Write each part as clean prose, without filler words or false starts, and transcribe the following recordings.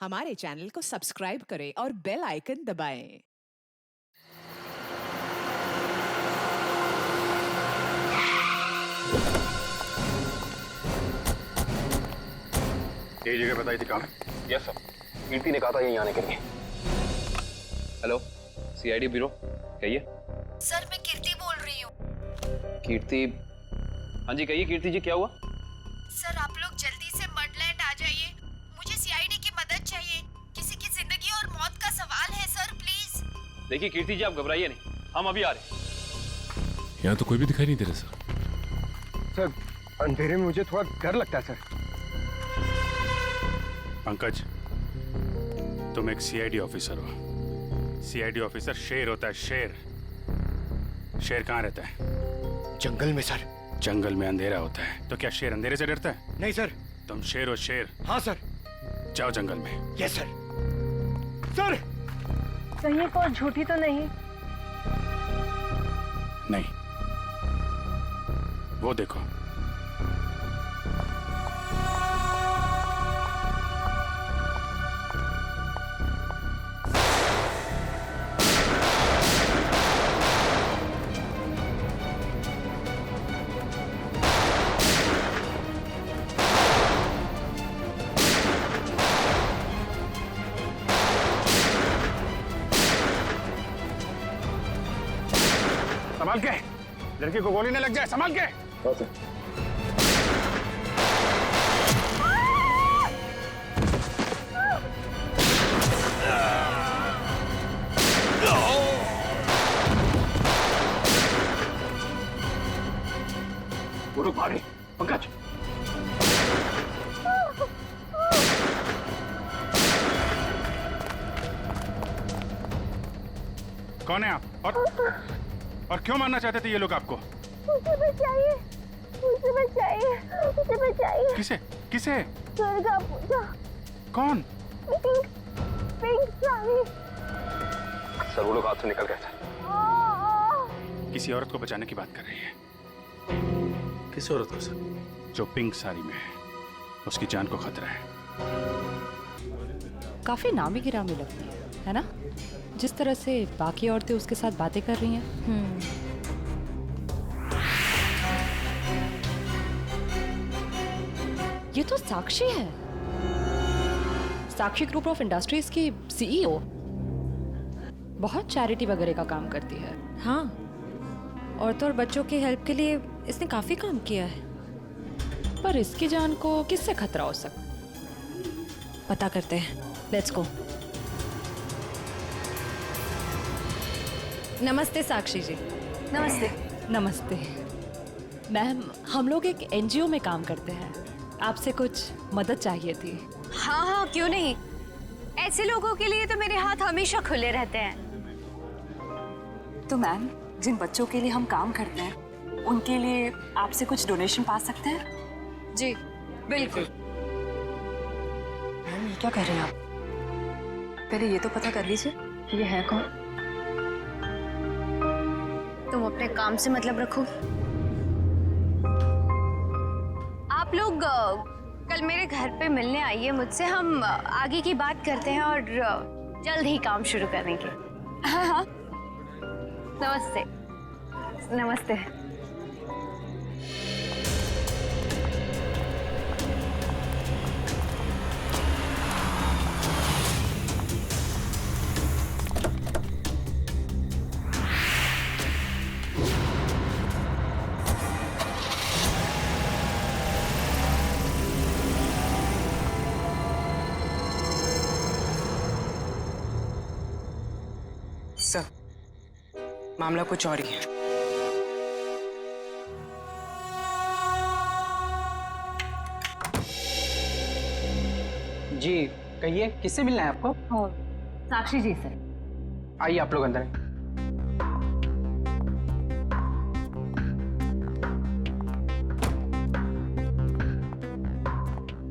हमारे चैनल को सब्सक्राइब करें और बेल आइकन दबाएं। यही जगह बताई थी कहाँ? यस सर, कीर्ति ने कहा था यहीं आने के लिए। हेलो, सीआईडी ब्यूरो, कहिए। सर मैं कीर्ति बोल रही हूँ। कीर्ति? हाँ जी कहिए कीर्ति जी, क्या हुआ? सर आप लोग जल्दी से मडलैंड आ जाइए, मुझे सीआईडी की मदद चाहिए। किसी की जिंदगी और मौत का सवाल है सर, प्लीज। देखिए कीर्ति जी, आप घबराइए नहीं, हम अभी आ रहे हैं। यहाँ तो कोई भी दिखाई नहीं दे रहा सर। सर अंधेरे में मुझे थोड़ा डर लगता है सर। पंकज, तुम एक सीआईडी ऑफिसर हो। सीआईडी ऑफिसर शेर होता है, शेर। शेर कहाँ रहता है? जंगल में सर। जंगल में अंधेरा होता है, तो क्या शेर अंधेरे से डरता है? नहीं सर। तुम शेर हो, शेर। हाँ सर। जाओ जंगल में। Yes sir. सर कहीं कोई झूठी तो नहीं? नहीं, वो देखो। संभाल के, लड़की को गोली न लग जाए, संभाल के। वो लोग भागे। पंकज, कौन है आप? और क्यों मारना चाहते थे ये लोग आपको? मुझे बचाइए, मुझे बचाइए, मुझे बचाइए। किसे? किसे? दुर्गा पूजा। कौन? Pink, pink sari. सर वो लोग हाथ से निकल गए थे। किसी औरत को बचाने की बात कर रही है। किस औरत को सर? जो पिंक साड़ी में है, उसकी जान को खतरा है। काफी नामी गिरामी लगती है ना? जिस तरह से बाकी औरतें उसके साथ बातें कर रही हैं। ये तो साक्षी है, साक्षी ग्रुप ऑफ इंडस्ट्रीज की सीईओ। बहुत चैरिटी वगैरह का काम करती है। हाँ, औरतों और बच्चों की हेल्प के लिए इसने काफी काम किया है। पर इसकी जान को किससे खतरा हो सकता? पता करते हैं, लेट्स गो। नमस्ते साक्षी जी। नमस्ते। नमस्ते मैम, हम लोग एक एनजीओ में काम करते हैं, आपसे कुछ मदद चाहिए थी। हाँ हाँ क्यों नहीं, ऐसे लोगों के लिए तो मेरे हाथ हमेशा खुले रहते हैं। तो मैम, जिन बच्चों के लिए हम काम करते हैं उनके लिए आपसे कुछ डोनेशन पा सकते हैं? जी बिल्कुल। मैम ये क्या कर रहे हैं आप? पहले ये तो पता कर लीजिए ये है कौन। तुम अपने काम से मतलब रखो। आप लोग कल मेरे घर पे मिलने आइए मुझसे, हम आगे की बात करते हैं और जल्द ही काम शुरू करेंगे। हाँ हाँ, नमस्ते। नमस्ते। सर, मामला कुछ और ही है। जी कहिए, किससे मिलना है आपको? साक्षी जी से। आइए आप लोग अंदर आइए।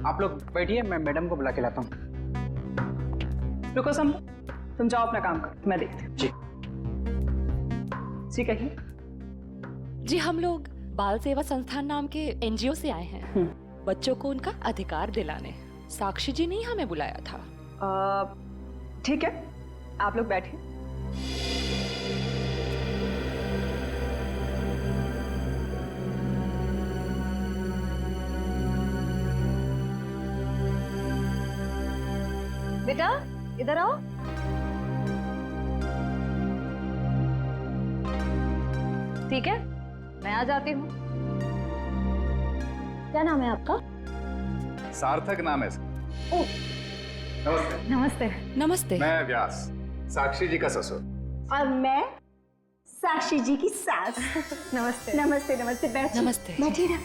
आप लोग बैठिए, मैं मैडम को बुला के लाता हूँ। रुको सम, तुम जाओ अपना काम कर, मैं देखती हूँ। जी जी कहिए। जी हम लोग बाल सेवा संस्थान नाम के एनजीओ से आए हैं, बच्चों को उनका अधिकार दिलाने। साक्षी जी ने ही हमें बुलाया था। ठीक है, आप लोग बैठिए। बेटा इधर आओ। ठीक है, मैं आ जाती हूँ। क्या नाम है आपका? सार्थक नाम है इसका। ओह, नमस्ते। नमस्ते। नमस्ते। मैं व्यास, साक्षी जी का ससुर। और मैं साक्षी जी की सास। नमस्ते। नमस्ते नमस्ते, बैठिए। नमस्ते। बैठिए ना।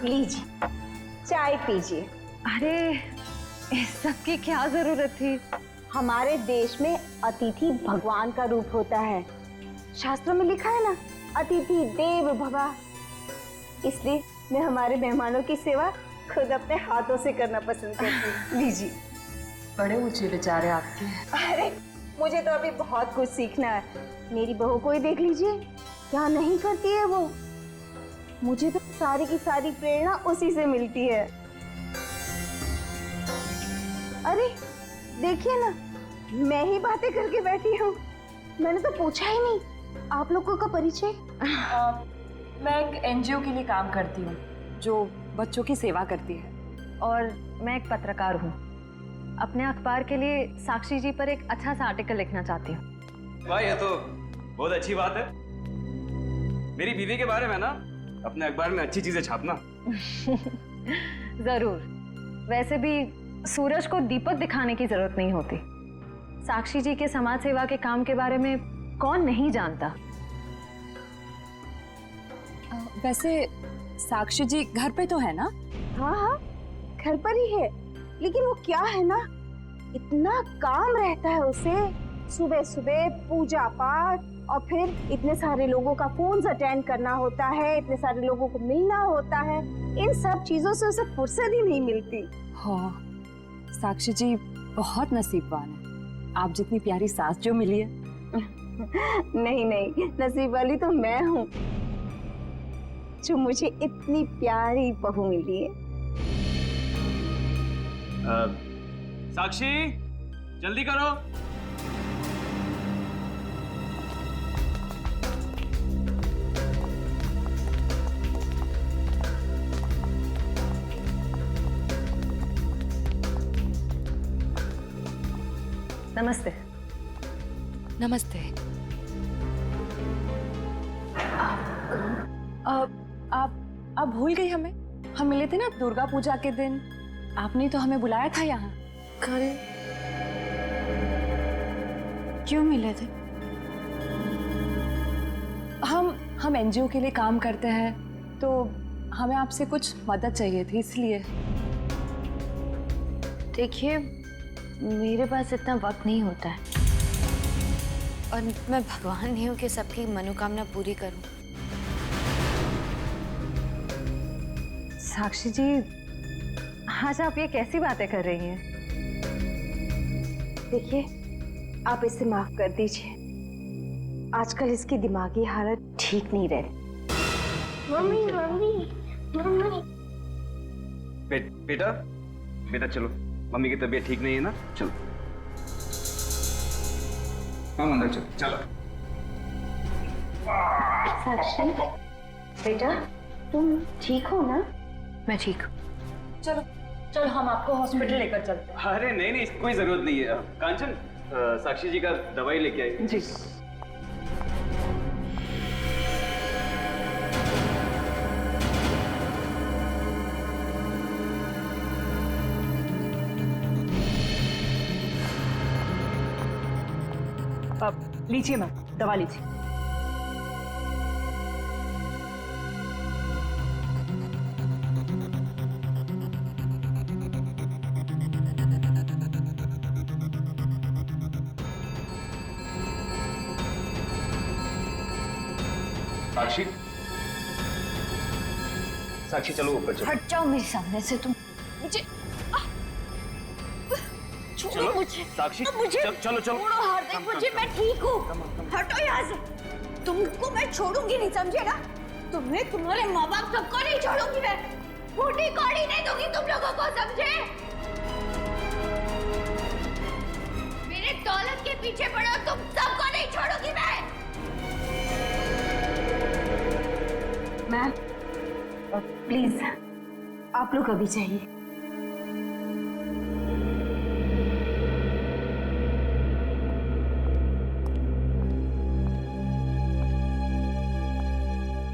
लीजिए, चाय पीजिए। अरे इस सब की क्या जरूरत थी? हमारे देश में अतिथि भगवान का रूप होता है। शास्त्रों में लिखा है ना, अतिथि देव भव। इसलिए मैं हमारे मेहमानों की सेवा खुद अपने हाथों से करना पसंद करती हूँ। लीजिए। बड़े ऊंचे विचार है आपके। अरे मुझे तो अभी बहुत कुछ सीखना है। मेरी बहू को ही देख लीजिए, क्या नहीं करती है वो। मुझे तो सारी की सारी प्रेरणा उसी से मिलती है। अरे देखिए ना, मैं ही बातें करके बैठी हूँ। मैंने तो पूछा ही नहीं आप लोगों का परिचय। मैं एक एनजीओ के लिए काम करती हूँ जो बच्चों की सेवा करती है। और मैं एक पत्रकार हूँ। अपने अखबार के लिए साक्षी जी पर एक अच्छा सा आर्टिकल लिखना चाहती हूँ। वाह, ये तो बहुत अच्छी बात है। मेरी बीवी के बारे में ना अपने अखबार में अच्छी चीजें छापना। जरूर। वैसे भी सूरज को दीपक दिखाने की जरूरत नहीं होती। साक्षी जी के समाज सेवा के काम के बारे में कौन नहीं जानता। वैसे साक्षी जी घर पे तो है ना? हाँ हाँ, घर पर ही है। लेकिन वो क्या है ना, इतना काम रहता है उसे। सुबह सुबह पूजा पाठ, और फिर इतने सारे लोगों का फोन अटेंड करना होता है, इतने सारे लोगों को मिलना होता है। इन सब चीजों से उसे फुर्सत ही नहीं मिलती। हाँ, साक्षी जी बहुत नसीबवान है। आप जितनी प्यारी सास जो मिली है। नहीं नहीं, नसीब वाली तो मैं हूँ जो मुझे इतनी प्यारी बहू मिली है। साक्षी जल्दी करो। नमस्ते। नमस्ते। आप भूल गई हमें? हम मिले थे ना दुर्गा पूजा के दिन। आपने तो हमें बुलाया था यहाँ। क्यों मिले थे? हम एनजीओ के लिए काम करते हैं, तो हमें आपसे कुछ मदद चाहिए थी, इसलिए। देखिए, मेरे पास इतना वक्त नहीं होता है, और मैं भगवान नहीं हूँ कि सबकी मनोकामना पूरी करूँ। साक्षी जी, आज आप ये कैसी बातें कर रही हैं? देखिए, आप इसे माफ कर दीजिए। आजकल इसकी दिमागी हालत ठीक नहीं रही। Mummy mummy mummy. बेटा बेटा चलो, मम्मी की तबीयत ठीक नहीं है ना, चलो हम अंदर चलो। चलो साक्षी बेटा, तुम ठीक हो ना? मैं ठीक हूँ। चलो हम आपको हॉस्पिटल लेकर चलते हैं। अरे नहीं नहीं, कोई जरूरत नहीं है। कांचन, साक्षी जी का दवाई लेके आई। जी। अब लीजिए मैम, दवा लीजिए। साक्षी, साक्षी चलो ऊपर चलो। हट जाओ मेरे सामने से तुम। मुझे छोड़ो, मुझे साक्षी मुझे चलो चलो। छोड़ो हार्दिक, मुझे, मैं ठीक हूँ। हटो यहाँ से। तुमको मैं छोड़ूंगी नहीं, समझे ना? तुम्हें, तुम्हारे माँ बाप सबको नहीं छोड़ूंगी मैं। फूटी कौड़ी नहीं दूंगी तुम लोगों को, समझे? पीछे पड़ो, तुम सबको नहीं छोड़ूंगी मैं। मैम प्लीज आप लोग अभी जाइए।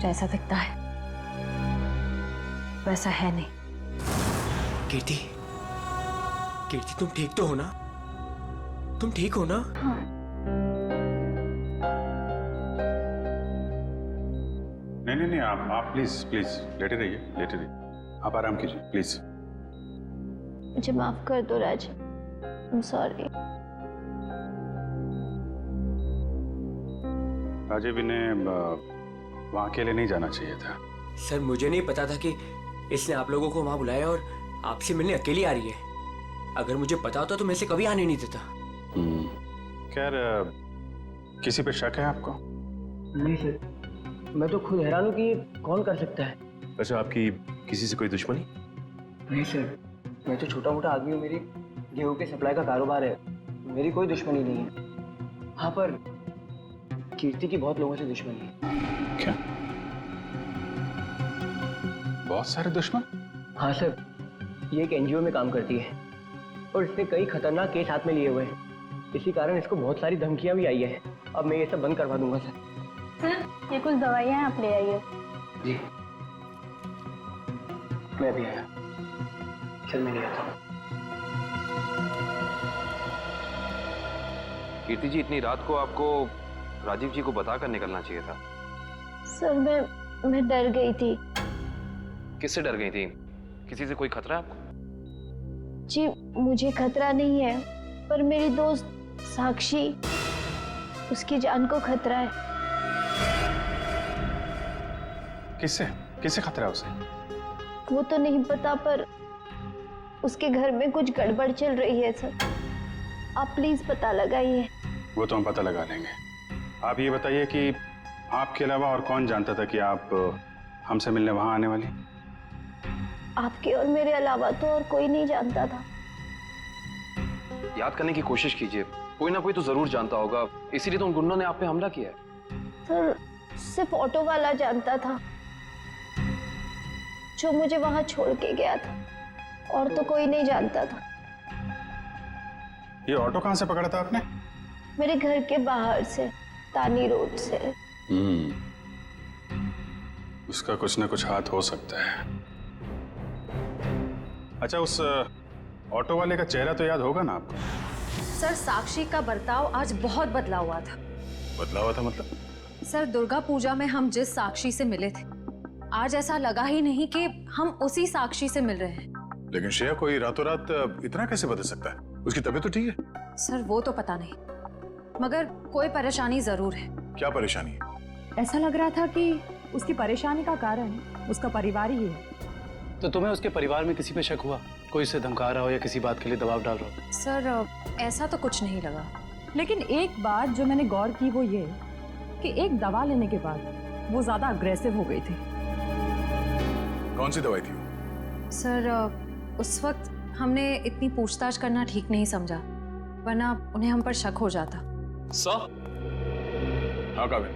जैसा दिखता है वैसा है नहीं। कीर्ति, कीर्ति तुम ठीक तो हो ना? तुम ठीक हो ना? हाँ। नहीं, आप प्लीज प्लीज लेटे रहिए, लेटे रहिए। आप आराम कीजिए प्लीज। मुझे माफ कर दो राज, I'm sorry। राजीव इन्हें वहाँ अकेले नहीं जाना चाहिए था। सर मुझे नहीं पता था कि इसने आप लोगों को वहाँ बुलाया और आपसे मिलने अकेली आ रही है। अगर मुझे पता होता तो मैं इसे कभी आने नहीं देता। खैर किसी पे शक है आपको? नहीं सर, मैं तो खुद हैरान हूँ कि ये कौन कर सकता है। अच्छा, आपकी किसी से कोई दुश्मनी? नहीं सर, मैं तो छोटा मोटा आदमी हूँ, मेरी गेहूं के सप्लाई का कारोबार है, मेरी कोई दुश्मनी नहीं है। हाँ पर कीर्ति की बहुत लोगों से दुश्मनी है। क्या? बहुत सारे दुश्मन? हाँ सर, ये एक एनजीओ में काम करती है और इसने कई खतरनाक केस हाथ में लिए हुए हैं। इसी कारण इसको बहुत सारी धमकियां भी आई है। अब मैं ये सब बंद करवा दूंगा सर। सर ये कुछ दवाइयाँ आप ले आइए। जी मैं भी आया। चल मैं ले आता हूँ। कीर्ति जी, इतनी रात को आपको राजीव जी को बताकर निकलना चाहिए था। सर मैं डर गई थी। किससे डर गई थी? किसी से कोई खतरा है आपको? जी मुझे खतरा नहीं है, पर मेरी दोस्त साक्षी, उसकी जान को खतरा है। किससे? किससे खतरा है उसे? वो तो नहीं पता, पर उसके घर में कुछ गड़बड़ चल रही है सर। आप प्लीज पता लगाइए। वो तो हम पता लगा लेंगे। आप ये बताइए कि आपके अलावा और कौन जानता था कि आप हमसे मिलने वहां आने वाली? आपके और मेरे अलावा तो और कोई नहीं जानता था। याद करने की कोशिश कीजिए, कोई ना कोई तो जरूर जानता होगा, इसीलिए तो उन गुंडों ने आप पे हमला किया है। सर सिर्फ ऑटो वाला जानता था, जो मुझे वहां छोड़ के गया था, और तो कोई नहीं जानता था। ये ऑटो कहाँ से पकड़ा था आपने? मेरे घर के बाहर से, तानी रोड से। उसका कुछ ना कुछ हाथ हो सकता है। अच्छा, उस ऑटो वाले का चेहरा तो याद होगा ना आपको? सर साक्षी का बर्ताव आज बहुत बदला हुआ था। बदला हुआ था मतलब? सर दुर्गा पूजा में हम जिस साक्षी से मिले थे, आज ऐसा लगा ही नहीं कि हम उसी साक्षी से मिल रहे हैं। लेकिन श्रेया, कोई रातों रात इतना कैसे बदल सकता है? उसकी तबीयत तो ठीक है? सर वो तो पता नहीं, मगर कोई परेशानी जरूर है। क्या परेशानी है? ऐसा लग रहा था कि उसकी परेशानी का कारण उसका परिवार ही है। तो तुम्हें उसके परिवार में किसी पे शक हुआ? कोई उसे धमका रहा हो या किसी बात के लिए दबाव डाल रहा हो? सर ऐसा तो कुछ नहीं लगा। लेकिन एक बात जो मैंने गौर की वो ये कि एक दवा लेने के बाद वो ज्यादा अग्रेसिव हो गई थी। कौन सी दवाई थी? सर उस वक्त हमने इतनी पूछताछ करना ठीक नहीं समझा, वरना उन्हें हम पर शक हो जाता। सर? हाँ काबिल,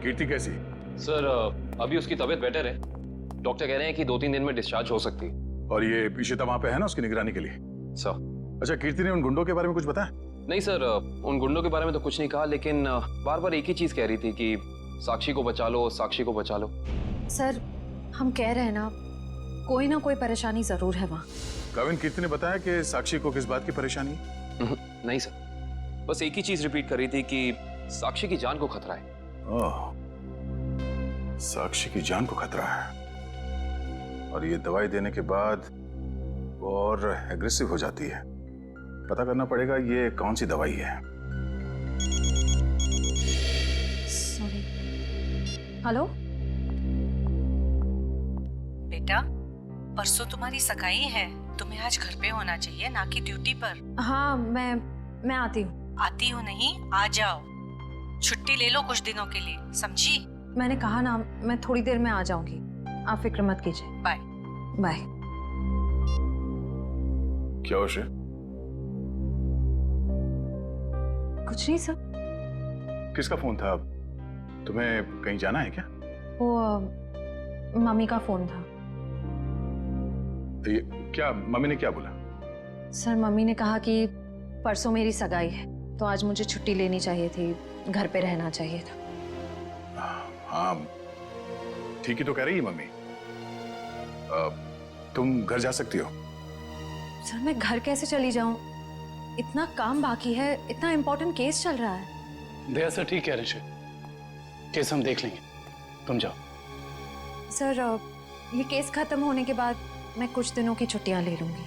कीर्ति कैसी? सर अभी उसकी तबीयत बेटर है। डॉक्टर कह रहे हैं कि 2-3 दिन में डिस्चार्ज हो सकती है। और ये इशिता वहां पे है ना उसकी निगरानी के लिए? सर। अच्छा, कीर्ति ने उन गुंडों के बारे में कुछ बताया? नहीं सर, उन गुंडों के बारे में तो कुछ नहीं कहा, लेकिन बार बार एक ही चीज कह रही थी कि साक्षी को बचा लो, साक्षी को बचा लो। सर हम कह रहे हैं ना कोई परेशानी जरूर है वहाँ। काविन, कीर्ति ने बताया कि साक्षी को किस बात की परेशानी है? नहीं सर, बस एक ही चीज रिपीट कर रही थी कि साक्षी की जान को खतरा है। ओह, साक्षी की जान को खतरा है। और ये दवाई देने के बाद वो और एग्रेसिव हो जाती है। पता करना पड़ेगा ये कौन सी दवाई है। सॉरी। हेलो बेटा, परसों तुम्हारी सगाई है, तुम्हें आज घर पे होना चाहिए, ना कि ड्यूटी पर। हाँ मैं आती हूँ। आती हो नहीं, आ जाओ। छुट्टी ले लो कुछ दिनों के लिए, समझी? मैंने कहा ना मैं थोड़ी देर में आ जाऊंगी, आप फिक्र मत कीजिए। Bye bye. क्या हो श्रेया? कुछ नहीं सर। किसका फोन था? तुम्हें कहीं जाना है क्या? वो मम्मी का फोन था। तो ये क्या, मम्मी ने क्या बोला? सर मम्मी ने कहा कि परसों मेरी सगाई है तो आज मुझे छुट्टी लेनी चाहिए थी, घर पे रहना चाहिए था। हाँ ठीक ही तो कह रही है मम्मी। तुम घर जा सकती हो। सर मैं घर कैसे चली जाऊं? इतना काम बाकी है, इतना इम्पोर्टेंट केस चल रहा है। दया सर ठीक कह रहे हैं, केस हम देख लेंगे, तुम जाओ। सर ये केस खत्म होने के बाद मैं कुछ दिनों की छुट्टियां ले लूंगी।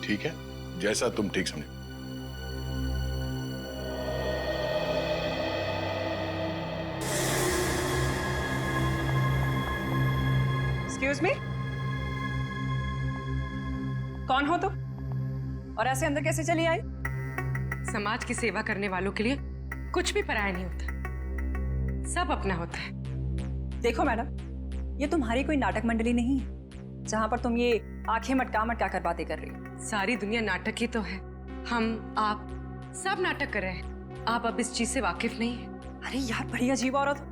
ठीक है, जैसा तुम ठीक समझो। एक्सक्यूज मी, कौन हो तुम और ऐसे अंदर कैसे चली आई? समाज की सेवा करने वालों के लिए कुछ भी पराया नहीं होता, सब अपना होता है। देखो मैडम, ये तुम्हारी कोई नाटक मंडली नहीं है जहां पर तुम ये आंखें मटका मटका कर बातें कर रही हो। सारी दुनिया नाटक ही तो है, हम आप सब नाटक कर रहे हैं। आप अब इस चीज से वाकिफ नहीं है। अरे यार बड़ी अजीब औरत हो।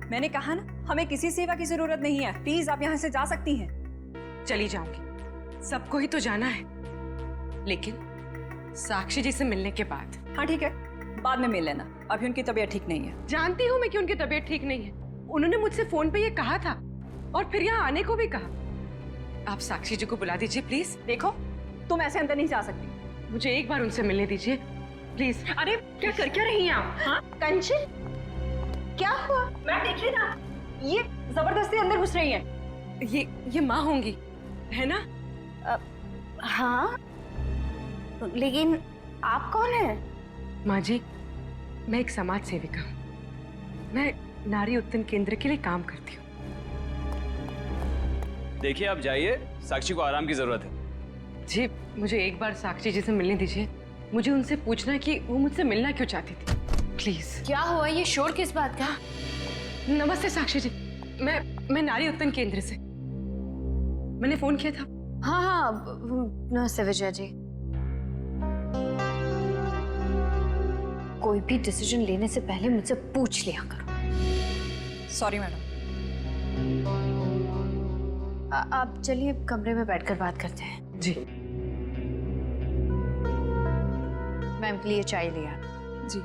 मैंने कहा ना, हमें किसी सेवा की जरूरत नहीं है, प्लीज आप यहाँ से जा सकती हैं। चली जाऊंगी, सबको ही तो जाना है, लेकिन साक्षी जी से मिलने के बाद। हाँ ठीक है, बाद में मिल लेना, अभी उनकी तबीयत ठीक नहीं है। जानती हूँ मैं कि उनकी तबीयत ठीक नहीं है, उन्होंने मुझसे फोन पे ये कहा था और फिर यहाँ आने को भी कहा। आप साक्षी जी को बुला दीजिए प्लीज। देखो तुम ऐसे अंदर नहीं जा सकती, मुझे एक बार उनसे मिलने दीजिए प्लीज। अरे क्या कर क्या रही हैं आप? हाँ कंचन, क्या हुआ? मैं देख रही था, ये जबरदस्ती अंदर घुस रही हैं। ये माँ होंगी, है ना? हाँ, लेकिन आप कौन हैं? माँ जी, मैं एक समाज सेविका हूँ, मैं नारी उत्थान केंद्र के लिए काम करती हूँ। देखिए आप जाइए, साक्षी को आराम की जरूरत है। जी मुझे एक बार साक्षी जी से मिलने दीजिए, मुझे उनसे पूछना है कि वो मुझसे मिलना क्यों चाहती थी, प्लीज। क्या हुआ? ये शोर किस बात का? नमस्ते साक्षी जी, मैं नारी उत्थान केंद्र से, मैंने फोन किया था। हाँ हाँ नमस्ते विजया जी। कोई भी डिसीजन लेने से पहले मुझसे पूछ लिया करो। Sorry madam. आप चलिए कमरे में बैठकर बात करते हैं। जी। मैम के लिए चाय लिया। जी।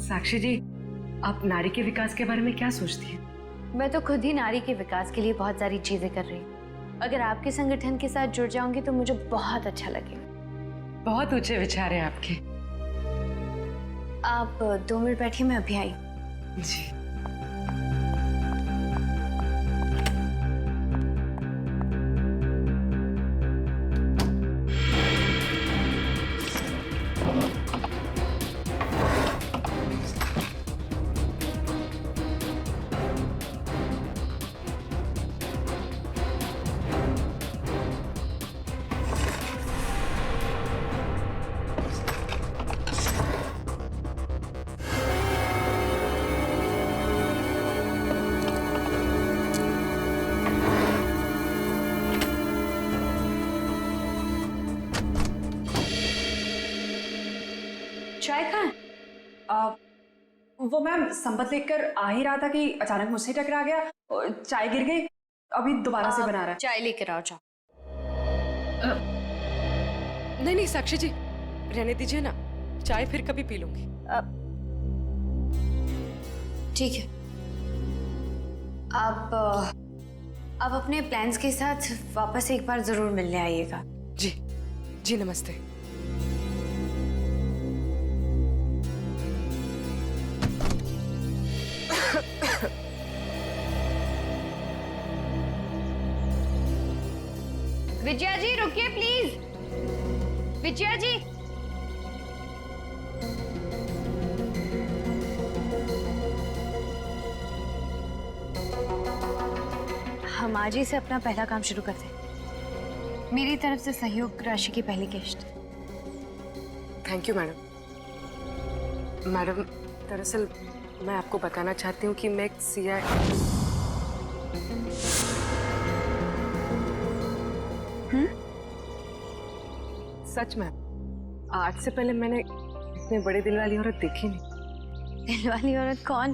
साक्षी जी, आप नारी के विकास के बारे में क्या सोचती हैं? मैं तो खुद ही नारी के विकास के लिए बहुत सारी चीजें कर रही हूँ। अगर आपके संगठन के साथ जुड़ जाऊंगी तो मुझे बहुत अच्छा लगेगा। बहुत ऊंचे विचार हैं आपके। आप 2 मिनट बैठिए, मैं अभी आई। जी। चाय कहाँ है? वो मैम संपत लेकर आ ही रहा था कि अचानक मुझसे टकरा गया और चाय गिर गई, अभी दोबारा से बना रहा है। चाय लेकर आओ। जाओ। नहीं साक्षी जी, रहने दीजिए ना, चाय फिर कभी पी लूंगी। ठीक है, आप अपने प्लान्स के साथ वापस एक बार जरूर मिलने आइएगा। जी जी, नमस्ते। विजया जी रुकिए प्लीज। विजया जी, हम आज ही से अपना पहला काम शुरू करते हैं। मेरी तरफ से सहयोग राशि की पहली किश्त। Thank you madam. मैडम, दरअसल मैं आपको बताना चाहती हूँ कि मैं एक सच में आज से पहले मैंने इतने बड़े दिल वाली औरत देखी नहीं। दिल वाली औरत कौन?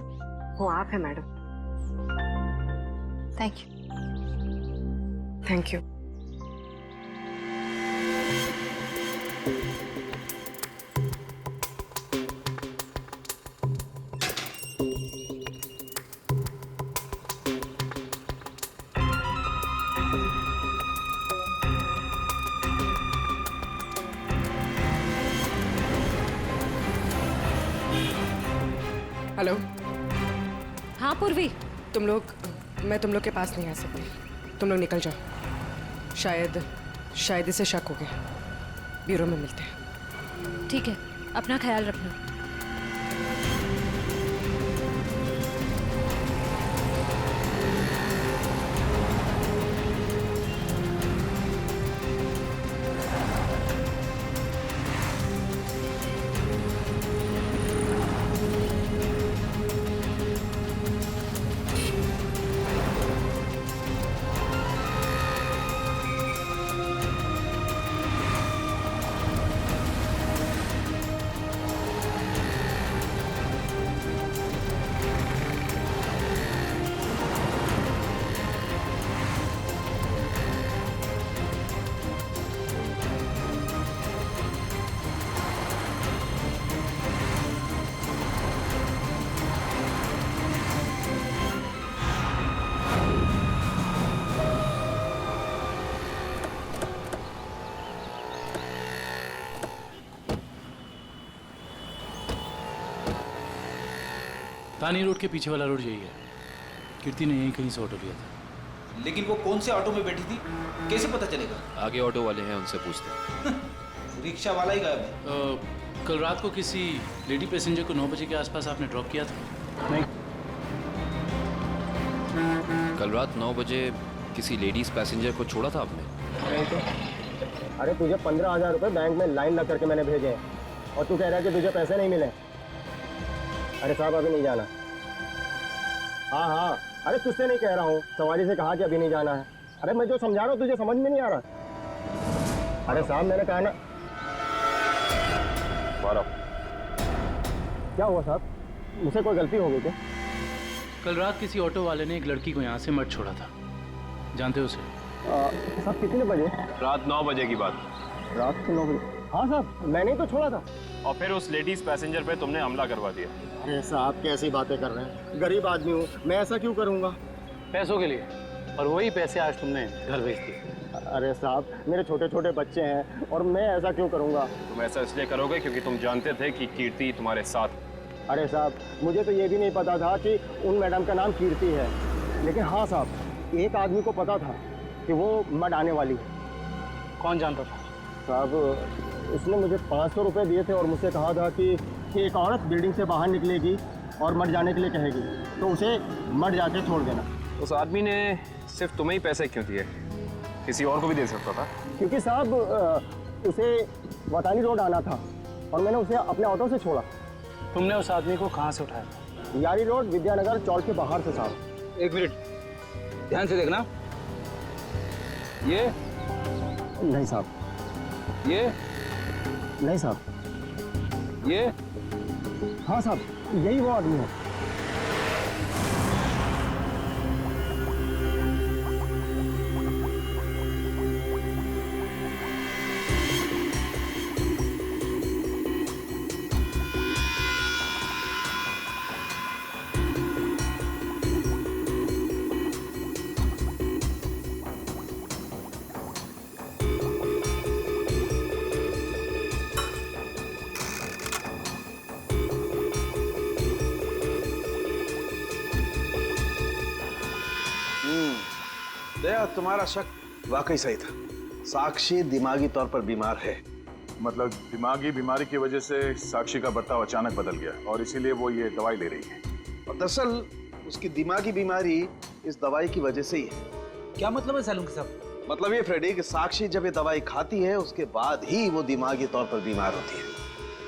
वो आप है madam. Thank you. Thank you. Hello. हाँ पूर्वी। मैं तुम लोग के पास नहीं आ सकती। तुम लोग निकल जाओ। शायद इसे शक हो गया। ब्यूरो में मिलते हैं। ठीक है, अपना ख्याल रखना। तानी रोड के पीछे वाला रोड यही है। कीर्ति ने यहीं कहीं से ऑटो लिया था। लेकिन वो कौन से ऑटो में बैठी थी, कैसे पता चलेगा? आगे ऑटो वाले हैं, उनसे पूछते हैं। रिक्शा वाला ही गायब है। कल रात को किसी लेडी पैसेंजर को 9 बजे के आसपास आपने ड्रॉप किया था? नहीं। कल रात 9 बजे किसी लेडीज पैसेंजर को छोड़ा था आपने? नहीं तो। अरे तुझे 15,000 रुपए बैंक में लाइन लग करके मैंने भेजे हैं और तू कह रहा है कि तुझे पैसे नहीं मिले। अरे साहब अभी नहीं जाना। हाँ, अरे तुझसे नहीं कह रहा हूँ, सवारी से कहा कि अभी नहीं जाना है। अरे मैं जो समझा रहा हूँ तुझे समझ में नहीं आ रहा। अरे साहब मैंने कहा ना। क्या हुआ साहब, मुझसे कोई गलती हो गई क्या? कल रात किसी ऑटो वाले ने एक लड़की को यहाँ से मर्ड छोड़ा था, जानते हो उसे? साहब कितने बजे? रात 9 बजे की बात। रात के 9 बजे? हाँ साहब मैंने ही तो छोड़ा था। और फिर उस लेडीज पैसेंजर पे तुमने हमला करवा दिया। अरे साहब कैसी बातें कर रहे हैं, गरीब आदमी हूँ मैं, ऐसा क्यों करूँगा? पैसों के लिए, और वही पैसे आज तुमने घर भेज दिए। अरे साहब मेरे छोटे छोटे बच्चे हैं और मैं ऐसा क्यों करूँगा? तुम ऐसा इसलिए करोगे क्योंकि तुम जानते थे कि कीर्ति तुम्हारे साथ। अरे साहब मुझे तो ये भी नहीं पता था कि उन मैडम का नाम कीर्ति है, लेकिन हाँ साहब एक आदमी को पता था कि वो मर्ड आने वाली है। कौन जानता था? साहब उसने मुझे 500 रुपये दिए थे और मुझसे कहा था कि एक औरत बिल्डिंग से बाहर निकलेगी और मर जाने के लिए कहेगी तो उसे मर जाके छोड़ देना। उस आदमी ने सिर्फ तुम्हें ही पैसे क्यों दिए, किसी और को भी दे सकता था? क्योंकि साहब उसे वतानी रोड आना था और मैंने उसे अपने ऑटो से छोड़ा। तुमने उस आदमी को कहाँ से उठाया? यारी रोड विद्यानगर चौक के बाहर से साहब। एक मिनट ध्यान से देखना। ये नहीं साहब, ये नहीं साहब, ये हाँ साहब यही वो आदमी है। दया, तुम्हारा शक वाकई सही था। साक्षी दिमागी तौर पर बीमार है। मतलब दिमागी बीमारी की वजह से साक्षी का बर्ताव अचानक बदल गया और इसीलिए वो ये दवाई ले रही है। और दरअसल उसकी दिमागी बीमारी इस दवाई की वजह से ही है। क्या मतलब है सालून साहब? मतलब ये फ्रेडी कि साक्षी जब ये दवाई खाती है उसके बाद ही वो दिमागी तौर पर बीमार होती है।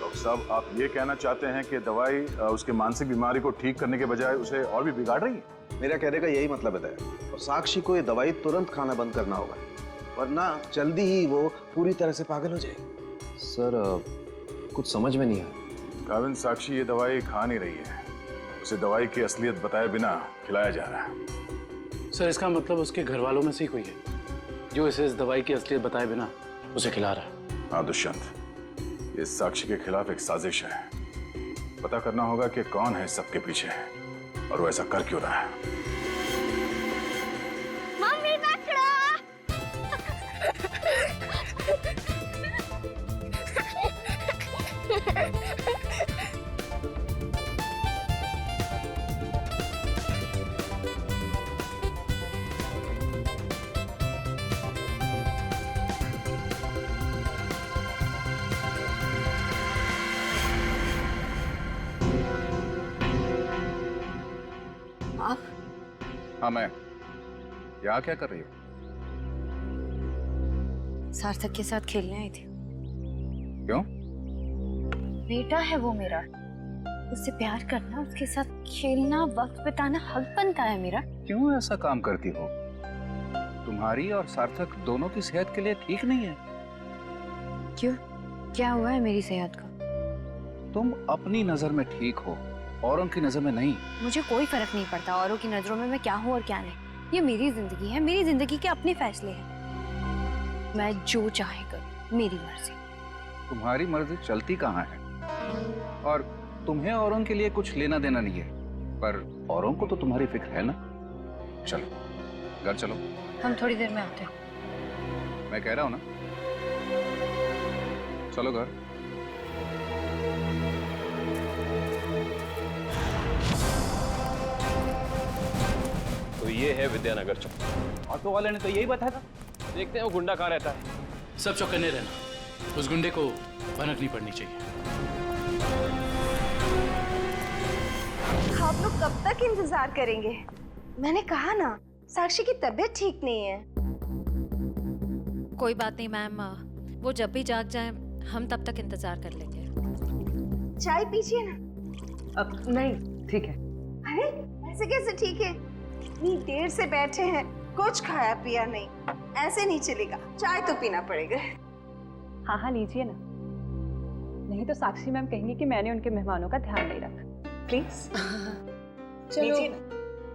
डॉक्टर साहब, आप ये कहना चाहते हैं कि दवाई उसके मानसिक बीमारी को ठीक करने के बजाय उसे और भी बिगाड़ रही है? मेरा कहने का यही मतलब है दया। और साक्षी को ये दवाई तुरंत खाना बंद करना होगा, वरना जल्दी ही वो पूरी तरह से पागल हो जाएगी। सर कुछ समझ में नहीं आया। गाविंद, साक्षी ये दवाई खा नहीं रही है, उसे दवाई की असलियत बताए बिना खिलाया जा रहा है। सर इसका मतलब उसके घर वालों में से ही कोई है जो इसे इस दवाई की असलियत बताए बिना उसे खिला रहा है। हाँ दुष्यंत, ये साक्षी के खिलाफ एक साजिश है। पता करना होगा कि कौन है सबके पीछे और वो ऐसा कर क्यों रहा है। मम्मी पकड़ो। आप? हाँ मैं। यहाँ क्या कर रही हो? सार्थक के साथ खेलने आई थी। क्यों? बेटा है वो मेरा, उससे प्यार करना, उसके साथ खेलना, वक्त बिताना हक बनता है मेरा। क्यों ऐसा काम करती हो? तुम्हारी और सार्थक दोनों की सेहत के लिए ठीक नहीं है। क्यों? क्या हुआ है मेरी सेहत को? तुम अपनी नजर में ठीक हो, औरों की नजर में नहीं। मुझे कोई फर्क नहीं पड़ता औरों की नजरों में मैं क्या हूँ और क्या नहीं। ये मेरी जिंदगी है, मेरी जिंदगी के अपने फैसले हैं। मैं जो चाहे करूँ, मेरी मर्जी। तुम्हारी मर्जी चलती कहाँ है? और तुम्हें औरों के लिए कुछ लेना देना नहीं है, पर औरों को तो तुम्हारी फिक्र है ना। चलो घर चलो। हम थोड़ी देर में आते हैं। मैं कह रहा हूँ ना, चलो घर। तो ये है विद्यानगर चौक। ऑटो वाले ने तो यही बताया था। देखते हैं वो गुंडा कहाँ रहता है। सब चौकन्ने रहना, उस गुंडे को भनक नहीं पड़नी चाहिए। आप लोग कब तक इंतजार करेंगे? मैंने कहा ना, साक्षी की तबीयत ठीक नहीं है। कोई बात नहीं मैम, वो जब भी जाग जाए हम तब तक इंतजार कर लेंगे। चाय पीजिए ना। अब नहीं, ठीक है। अरे ऐसे कैसे ठीक है? इतनी देर से बैठे हैं, कुछ खाया पिया नहीं, ऐसे नहीं चलेगा, चाय तो पीना पड़ेगा। हाँ हाँ लीजिए ना, नहीं तो साक्षी मैम कहेंगी कि मैंने उनके मेहमानों का ध्यान नहीं रखा। प्लीज चलो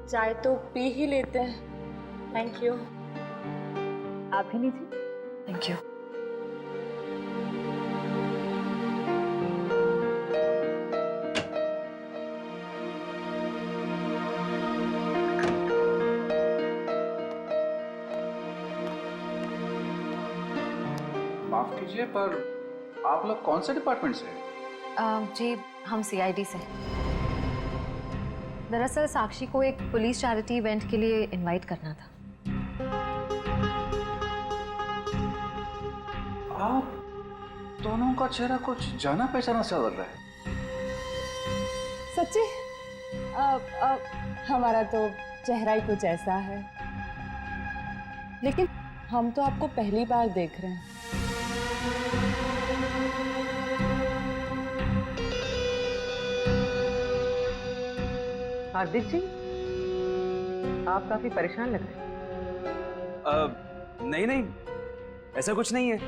चाय तो पी ही लेते हैं। Thank you. आप भी लीजिए। Thank you. माफ कीजिए, पर आप लोग कौन से डिपार्टमेंट से हैं? जी हम सीआईडी से। दरअसल साक्षी को एक पुलिस चैरिटी इवेंट के लिए इनवाइट करना था। आप दोनों का चेहरा कुछ जाना पहचाना सा लग रहा है। सच्ची? हमारा तो चेहरा ही कुछ ऐसा है, लेकिन हम तो आपको पहली बार देख रहे हैं। हार्दिक जी, आप काफी परेशान लग रहे हैं। नहीं नहीं, ऐसा कुछ नहीं है।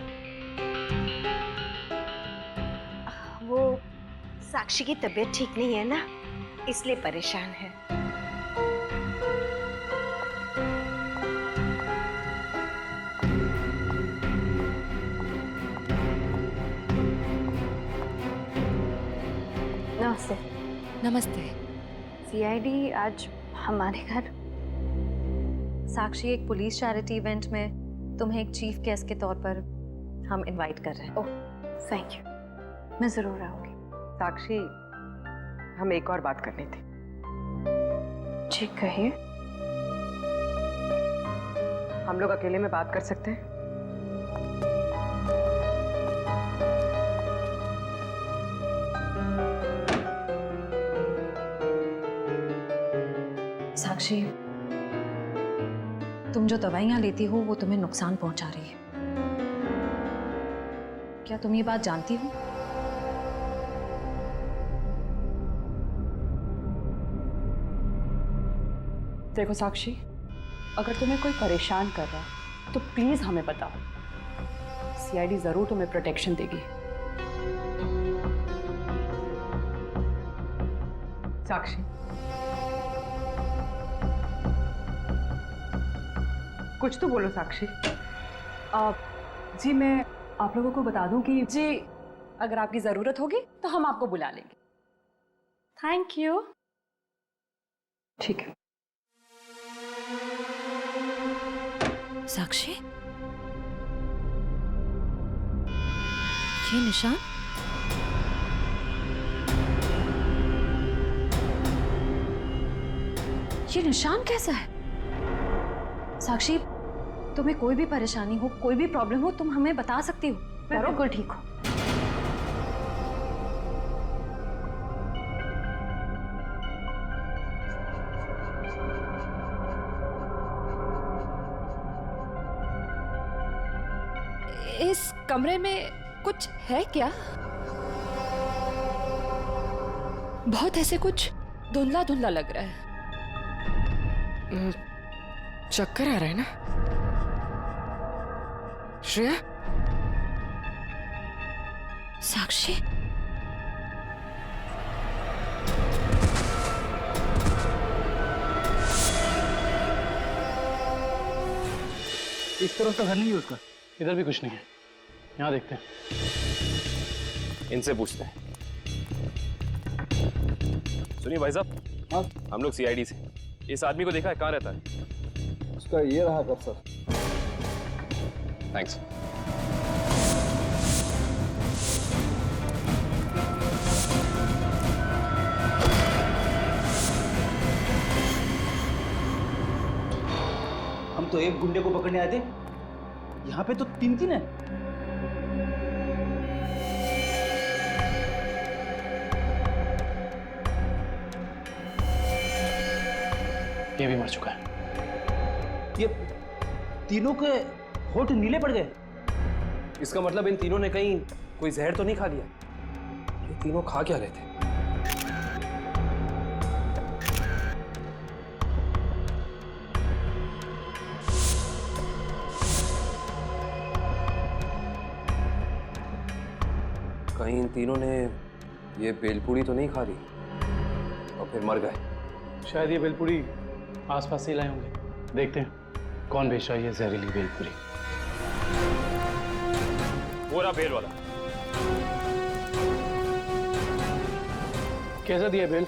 वो साक्षी की तबीयत ठीक नहीं है ना, इसलिए परेशान है। नमस्ते। नमस्ते। सीआईडी आज हमारे घर। साक्षी, एक पुलिस चैरिटी इवेंट में तुम्हें एक चीफ गेस्ट के तौर पर हम इनवाइट कर रहे हैं। ओह थैंक यू, मैं जरूर आऊंगी। साक्षी, हम एक और बात करनी थी। जी कहिए। हम लोग अकेले में बात कर सकते हैं? साक्षी, तुम जो दवाइयां लेती हो वो तुम्हें नुकसान पहुंचा रही है। क्या तुम ये बात जानती हो? देखो साक्षी, अगर तुम्हें कोई परेशान कर रहा है तो प्लीज हमें बताओ। सीआईडी जरूर तुम्हें प्रोटेक्शन देगी। साक्षी, कुछ तो बोलो साक्षी। जी मैं आप लोगों को बता दूं कि जी अगर आपकी जरूरत होगी तो हम आपको बुला लेंगे। Thank you. ठीक है। साक्षी, ये निशान? ये निशान कैसा है? साक्षी, तुम्हें कोई भी परेशानी हो, कोई भी प्रॉब्लम हो, तुम हमें बता सकती हो। मैं बिल्कुल ठीक हूँ। इस कमरे में कुछ है क्या? बहुत ऐसे कुछ धुंधला धुंधला लग रहा है। चक्कर आ रहा है ना श्रेया? साक्षी, इस तरफ तो घर नहीं है उसका, इधर भी कुछ नहीं है। यहाँ देखते हैं, इनसे पूछते हैं। सुनिए भाई साहब, हम लोग सीआईडी से। इस आदमी को देखा है, कहाँ रहता है? उसका ये रहा घर सर। थैंक्स। हम तो एक गुंडे को पकड़ने आए थे, यहाँ पे तो तीन तीन है। ये भी मर चुका है। ये तीनों के होठ नीले पड़ गए। इसका मतलब इन तीनों ने कहीं कोई जहर तो नहीं खा लिया? ये तीनों खा क्या रहे थे? कहीं इन तीनों ने ये बेलपूड़ी तो नहीं खा ली और फिर मर गए? शायद ये बेलपूरी आसपास से लाए होंगे। देखते हैं कौन बेच रहा है ये जहरीली बेलपूरी। वो रहा बेल वाला। कैसा दिया बेल?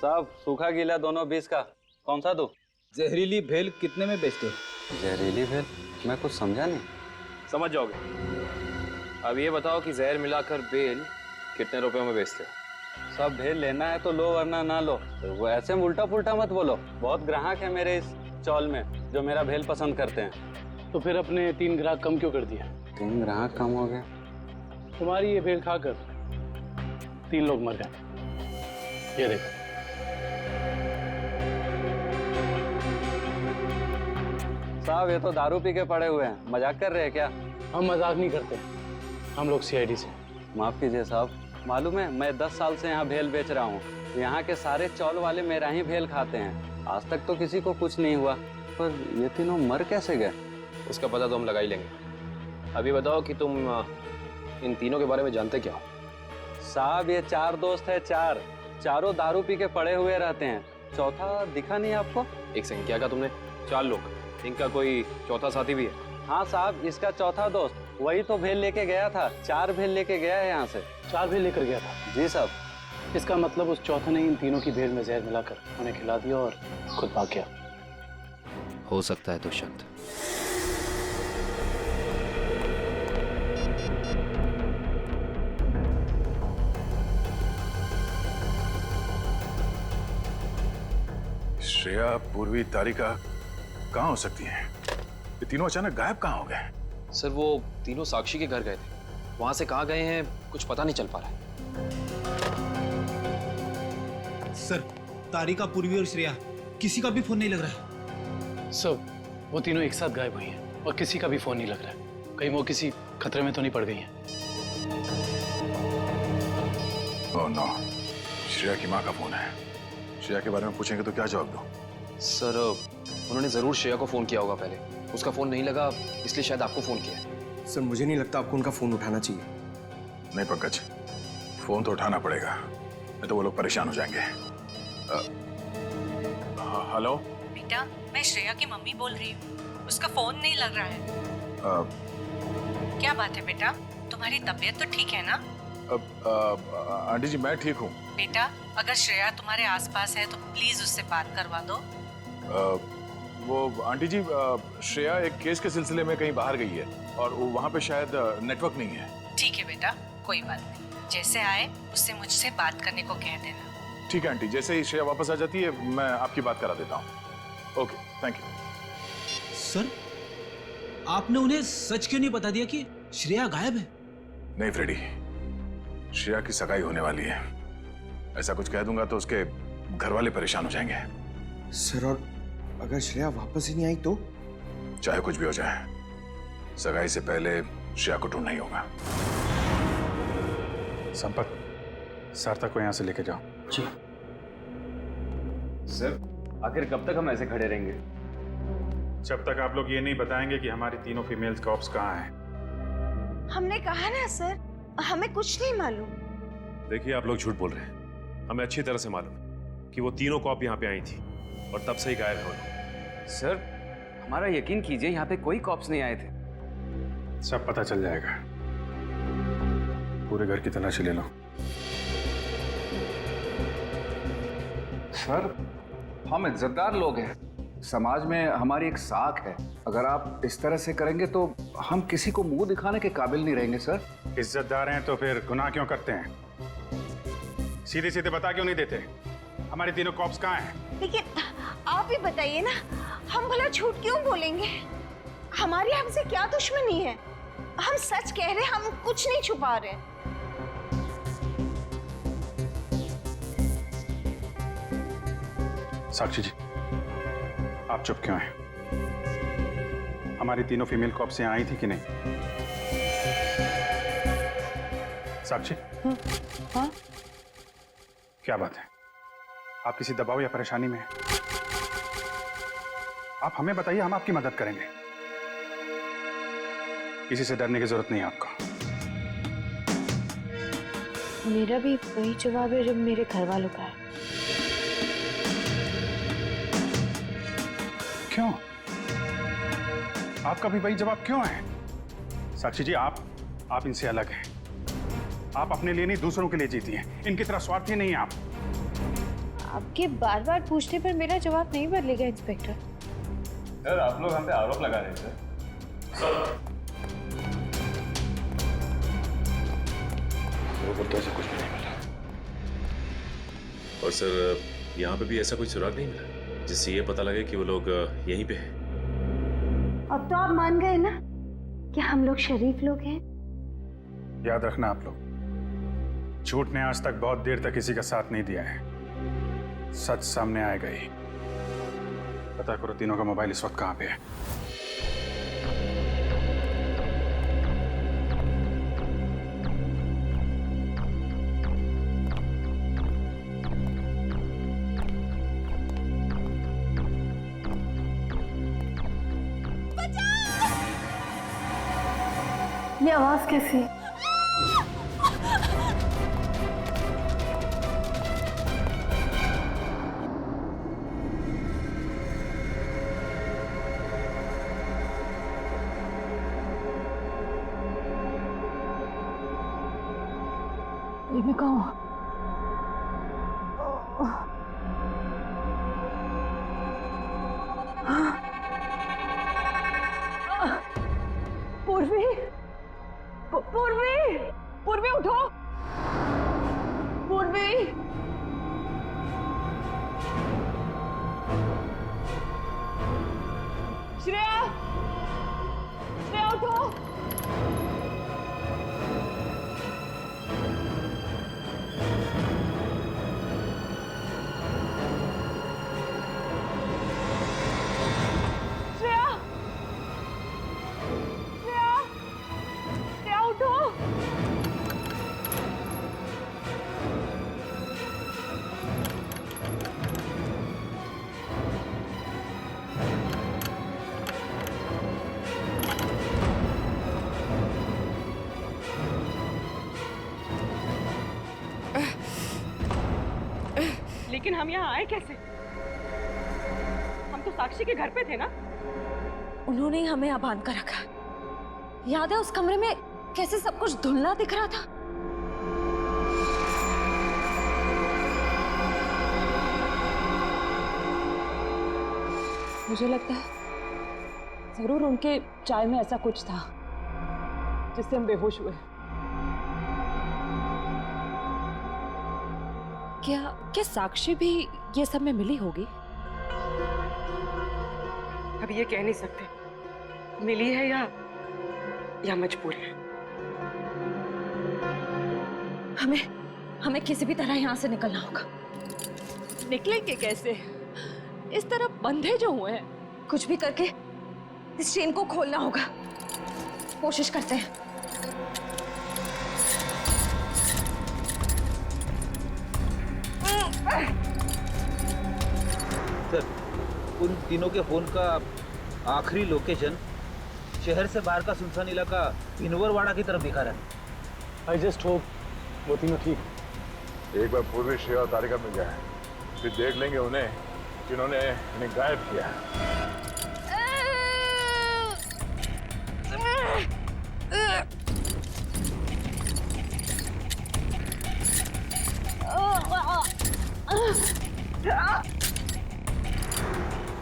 साहब सूखा गीला दोनों 20 का। कौन सा दो? जहरीली भेल कितने में बेचते हो? जहरीली भेल? मैं कुछ समझा नहीं। समझ जाओगे। अब ये बताओ कि जहर मिलाकर बेल कितने रुपयों में बेचते हो? सब भेल लेना है तो लो वरना ना लो। तो वो ऐसे उल्टा पुल्टा मत बोलो। बहुत ग्राहक है मेरे इस चौल में जो मेरा भेल पसंद करते हैं। तो फिर अपने 3 ग्राहक कम क्यों कर दिया? 3 ग्राहक कम हो गए? तुम्हारी ये भेल खाकर 3 लोग मर गए। ये देखो। साहब ये तो दारू पी के पड़े हुए हैं। मजाक कर रहे हैं क्या? हम मजाक नहीं करते, हम लोग सीआईडी से। माफ कीजिए साहब, मालूम है मैं 10 साल से यहाँ भेल बेच रहा हूँ। यहाँ के सारे चौल वाले मेरा ही भेल खाते हैं। आज तक तो किसी को कुछ नहीं हुआ, पर ये तीनों मर कैसे गए? उसका पता तो हम लगा ही लेंगे। अभी बताओ कि तुम इन तीनों के बारे में जानते क्या हो? साहब ये 4 दोस्त है, चारों दारू पी के पड़े हुए रहते हैं। चौथा दिखा नहीं आपको? एक सेकंड, क्या कहा तुमने? 4 लोग, इनका कोई चौथा साथी भी है? हाँ साहब, इसका चौथा दोस्त वही तो भेल लेके गया था। 4 भेल लेके गया है यहाँ से। 4 भेल लेकर गया था? जी साहब। इसका मतलब उस चौथे ने इन तीनों की भेल में जहर मिलाकर उन्हें खिला दिया और खुद भाग गया। हो सकता है दुष्यंत। श्रेया, पूर्वी, तारिका कहाँ हो सकती हैं? ये तीनों अचानक गायब कहाँ हो गए? सर वो तीनों साक्षी के घर गए थे। वहां से कहाँ गए हैं कुछ पता नहीं चल पा रहा है। सर, तारिका, पूर्वी और श्रेया किसी का भी फोन नहीं लग रहा है। सर वो तीनों एक साथ गायब हुई हैं और किसी का भी फोन नहीं लग रहा है। कहीं वो किसी खतरे में तो नहीं पड़ गई हैं? ओह नो, श्रेया की माँ का फोन है। श्रेया के बारे में पूछेंगे तो क्या जवाब दो? सर उन्होंने जरूर श्रेया को फोन किया होगा पहले, उसका फोन नहीं लगा इसलिए शायद आपको फोन किया है। सर मुझे नहीं लगता आपको उनका फोन उठाना चाहिए। नहीं पंकज, फोन तो उठाना पड़ेगा, नहीं तो वो लोग परेशान हो जाएंगे। हेलो बेटा, मैं श्रेया की मम्मी बोल रही हूँ, उसका फोन नहीं लग रहा है। क्या बात है बेटा, तुम्हारी तबीयत तो ठीक है ना? आंटी जी मैं ठीक हूँ। बेटा, अगर श्रेया तुम्हारे आसपास है तो प्लीज उससे बात करवा दो। वो आंटी जी, श्रेया एक केस के सिलसिले में कहीं बाहर गई है और वहाँ पे शायद नेटवर्क नहीं है। ठीक है बेटा, कोई बात नहीं, जैसे आए उससे मुझसे बात करने को कह देना। ठीक है आंटी, जैसे ही श्रेया वापस आ जाती है मैं आपकी बात करा देता हूँ। Okay, thank you. सर, आपने उन्हें सच क्यों नहीं बता दिया कि श्रेया गायब है? नहीं फ्रेडी, श्रेया की सगाई होने वाली है, ऐसा कुछ कह दूंगा तो उसके घर वाले परेशान हो जाएंगे। सर, और अगर श्रेया वापस ही नहीं आई तो? चाहे कुछ भी हो जाए, सगाई से पहले श्रेया को ढूंढना ही होगा। संपत, सार्थक को यहाँ से लेके जाओ। जी सर, आखिर कब तक हम ऐसे खड़े रहेंगे? जब तक आप लोग ये नहीं बताएंगे कि हमारी तीनों फीमेल कॉप्स कहाँ हैं। हमने कहा ना सर, हमें कुछ नहीं मालूम। देखिए, आप लोग झूठ बोल रहे हैं। हमें अच्छी तरह से मालूम है कि वो तीनों कॉप यहाँ पे आई थी और तब से ही गायब हो। सर, हमारा यकीन कीजिए, यहाँ पे कोई कॉप्स नहीं आए थे। सब पता चल जाएगा, पूरे घर की तलाशी ले लो। सर, हम इज्जतदार लोग हैं, समाज में हमारी एक साख है। अगर आप इस तरह से करेंगे तो हम किसी को मुंह दिखाने के काबिल नहीं रहेंगे। सर, इज्जतदार हैं तो फिर गुनाह क्यों करते हैं? सीधे सीधे बता क्यों नहीं देते हमारी तीनों कॉप्स कहाँ हैं? लेकिन आप ही बताइए ना, हम भला झूठ क्यों बोलेंगे? हमारी हमसे क्या दुश्मनी है? हम सच कह रहे हैं, हम कुछ नहीं छुपा रहे। साक्षी जी, आप चुप क्यों हैं? हमारी तीनों फीमेल कॉप्स यहाँ आई थी कि नहीं? साक्षी, हाँ? क्या बात है? आप किसी दबाव या परेशानी में हैं? आप हमें बताइए, हम आपकी मदद करेंगे। किसी से डरने की जरूरत नहीं है आपको। मेरा भी वही जवाब है जो मेरे घर वालों का है। क्यों? आपका भी वही जवाब क्यों है? साक्षी जी, आप इनसे अलग हैं। आप अपने लिए नहीं, दूसरों के लिए जीती हैं। इनकी तरह स्वार्थी नहीं है आप। आपके बार बार पूछने पर मेरा जवाब नहीं बदलेगा इंस्पेक्टर। सर, आप लोग हम पे आरोप लगा रहे हैं। सर, तो ऐसा कुछ भी नहीं मिला। और सर, यहाँ पे भी ऐसा कोई सुराग नहीं मिला जिससे ये पता लगे कि वो लोग यहीं पे हैं। अब तो आप मान गए ना कि हम लोग शरीफ लोग हैं। याद रखना आप लोग, झूठ ने आज तक बहुत देर तक किसी का साथ नहीं दिया है। सच सामने आएगा ही। पता करो तीनों का मोबाइल इस वक्त कहाँ पे है। ये आवाज कैसी? ये मैं कहूँ पूर्वी, पूर्वी, पूर्वी उठो, पूर्वी। श्रेया, श्रेया उठो। लेकिन हम यहाँ आए कैसे? हम तो साक्षी के घर पे थे ना। उन्होंने ही हमें यहाँ बांध कर रखा। याद है उस कमरे में कैसे सब कुछ धुंधला दिख रहा था? मुझे लगता है जरूर उनके चाय में ऐसा कुछ था जिससे हम बेहोश हुए। क्या साक्षी भी ये सब में मिली होगी? अब ये कह नहीं सकते मिली है या मजबूर है। हमें किसी भी तरह यहाँ से निकलना होगा। निकलेंगे कैसे? इस तरफ बंधे जो हुए हैं। कुछ भी करके इस चेन को खोलना होगा। कोशिश करते हैं। सर, उन तीनों के फोन का आखिरी लोकेशन शहर से बाहर का सुनसान इलाका इनवरवाड़ा की तरफ दिखा रहा है। आई जस्ट होप वो तीनों ठीक। एक बार पूर्वी श्रेया और तारिका मिल जाए, फिर देख लेंगे उन्हें जिन्होंने इन्हें गायब किया है।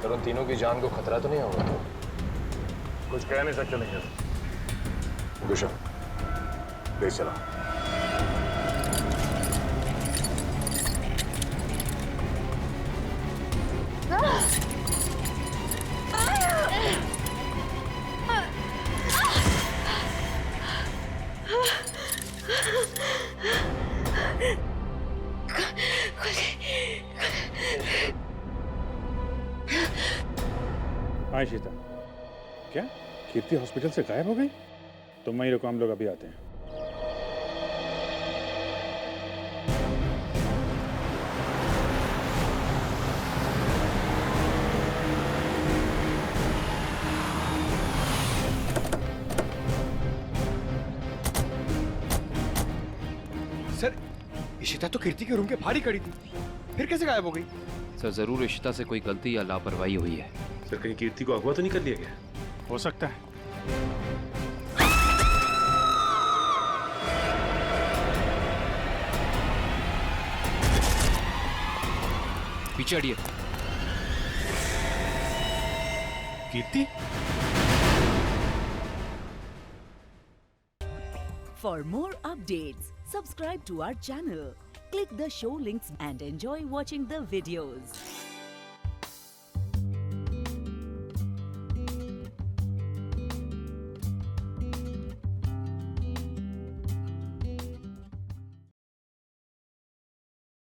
पर उन तीनों की जान को खतरा तो नहीं होगा? कुछ कह नहीं सकते नहीं। गुशा, ले चला। हाँ शीता, क्या कीर्ति हॉस्पिटल से गायब हो गई? तुम वहीं रुको, हम लोग अभी आते हैं। सर, इशिता तो कीर्ति के रूम के बाहर ही खड़ी थी, फिर कैसे गायब हो गई? सर जरूर इशिता से कोई गलती या लापरवाही हुई है। सर कहीं कीर्ति को अगवा तो नहीं कर लिया गया? हो सकता है। पीछे हटिए। कीर्ति? For more updates, subscribe to our channel, click the show links and enjoy watching the videos.